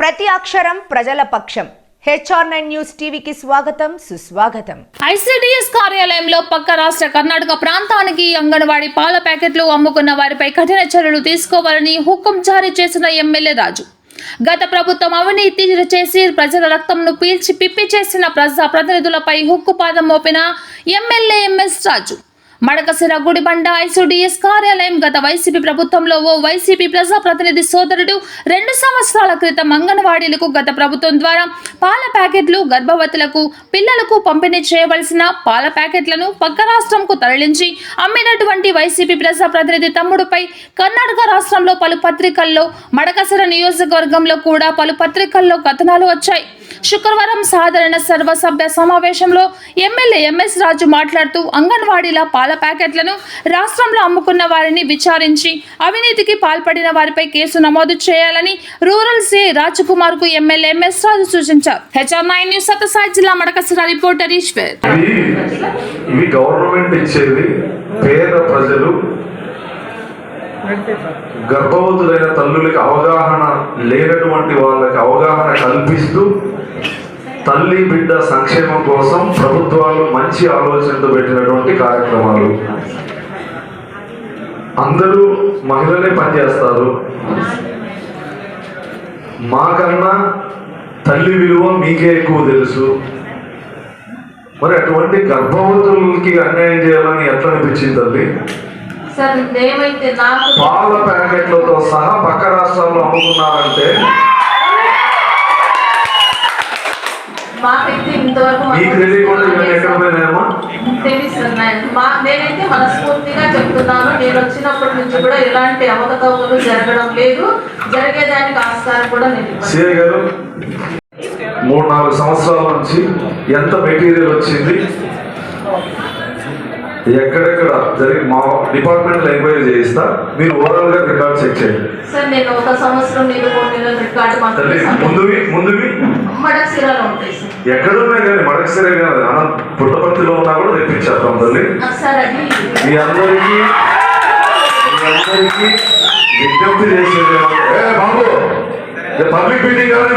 ప్రతి అక్షరం ప్రజల పక్షం. HR9 న్యూస్ టీవీకి స్వాగతం, సుస్వాగతం. ఐసిడిఎస్ కార్యాలయంలో పక్క రాష్ట్ర కర్ణాటక ప్రాంతానికి అంగన్వాడీ పాల ప్యాకెట్లు అమ్ముకున్న వారిపై కఠిన చర్యలు తీసుకోవాలని హుకుం జారీ చేసిన ఎమ్మెల్యే రాజు. గత ప్రభుత్వం అవినీతి చేసి ప్రజల రక్తంను పీల్చి పిప్పి చేసిన ప్రజా ప్రతినిధులపై హుక్కుపాదం మోపిన ఎమ్మెల్యే ఎంఎస్ రాజు. మడకసిర గుడిబండ ఐసిడిఎస్ కార్యాలయం గత వైసీపీ ప్రభుత్వంలో ఓ వైసీపీ ప్రజా ప్రతినిధి సోదరుడు 2 సంవత్సరాల క్రితం అంగన్వాడీలకు గత ప్రభుత్వం ద్వారా పాల ప్యాకెట్లు, గర్భవతులకు, పిల్లలకు పంపిణీ చేయవలసిన పాల ప్యాకెట్లను పక్క రాష్ట్రంకు తరలించి అమ్మినటువంటి వైసీపీ ప్రజా ప్రతినిధి తమ్ముడుపై కర్ణాటక రాష్ట్రంలో పలు పత్రికల్లో, మడకసిర నియోజకవర్గంలో కూడా పలు పత్రికల్లో కథనాలు వచ్చాయి. శుక్రవారం సాధారణ సర్వసభ్య సమావేశంలో ఎమ్మెల్యే ఎంఎస్ రాజు మాట్లాడుతూ అంగన్వాడీల పాల ప్యాకెట్లను రాష్ట్రంలో అమ్ముకున్న వారిని విచారించి అవినీతికి పాల్పడిన వారిపై కేసు నమోదు చేయాలని రూరల్ సిఐ రాజకుమార్ కు ఎమ్మెల్యే ఎంఎస్ రాజు సూచించారు. HR9 న్యూస్ సత్యసాయి జిల్లా మడకసిర రిపోర్టర్ ఈశ్వర్. ఇవి గవర్నమెంట్ ఇచ్చేది పేద ప్రజలు, గర్భవతులైన తల్లులకి అవగాహన లేనటువంటి వాళ్ళకి అవగాహన కల్పిస్తూ తల్లి బిడ్డ సంక్షేమం కోసం ప్రభుత్వాలు మంచి ఆలోచనతో పెట్టినటువంటి కార్యక్రమాలు. అందరూ మహిళలే పనిచేస్తారు. మాకన్నా తల్లి విలువ మీకే ఎక్కువ తెలుసు. మరి అటువంటి గర్భవతులకి అన్యాయం చేయాలని ఎట్లా అనిపించింది తల్లి? పాల ప్యాకెట్లతో సహా పక్క రాష్ట్రాల్లో అమ్ముకున్నారంటే మీకు తెలియకుండా ఇవన్నీ ఎక్కడ పోయినాయమ్మా? నేనైతే మనస్ఫూర్తిగా చెప్తున్నాను, నేను వచ్చినప్పటి నుంచి కూడా ఎలాంటి అవకతవకలు జరగడం లేదు, జరిగేదానికి ఆస్కారం కూడా లేదు. సిఐ గారు 3-4 సంవత్సరాల నుంచి ఎంత మెటీరియల్ వచ్చింది, ఎక్కడెక్కడ జరిగి మా డిపార్ట్మెంట్ లో ఎంక్వైరీ చేయిస్తా, మీరు ఓవరాల్ గా రికార్డ్ చెక్ చేయండి. సార్ నేను 1 సంవత్సరం మీద 3 నెలల రికార్డు ముందువి మడకసిరలో ఉంటాయి సార్. ఎక్కడున్నాయి కానీ మడకసిరే కానీ పుట్టపర్తిలో ఉన్నా కూడా తెప్పించేస్తాం తల్లి. సార్ అది మీ అందరికీ విజ్ఞప్తి చేసేది బాబు, పబ్లిక్ మీటింగ్ కాదు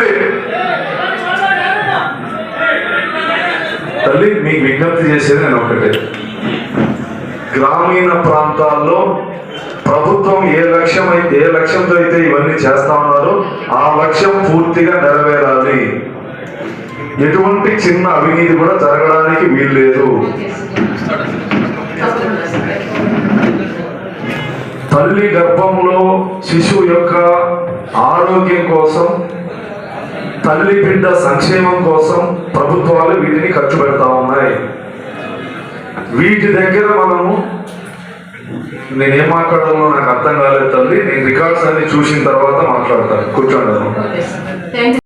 తల్లి. మీకు విజ్ఞప్తి చేసేది నేను ఒకటే, గ్రామీణ ప్రాంతాల్లో ప్రభుత్వం ఏ లక్ష్యంతో అయితే ఇవన్నీ చేస్తా ఉన్నారో ఆ లక్ష్యం పూర్తిగా నెరవేరాలి. ఎటువంటి చిన్న అవినీతి కూడా జరగడానికి వీల్లేదు. తల్లి గర్భంలో శిశువు యొక్క ఆరోగ్యం కోసం, తల్లి బిడ్డ సంక్షేమం కోసం ప్రభుత్వాలు వీటిని ఖర్చు పెడతా ఉన్నాయి. వీటి దగ్గర మనము, నేనేం మాట్లాడాలో నాకు అర్థం కాలేదు తల్లి. నేను రికార్డ్స్ అన్ని చూసిన తర్వాత మాట్లాడతాను. కూర్చోండి.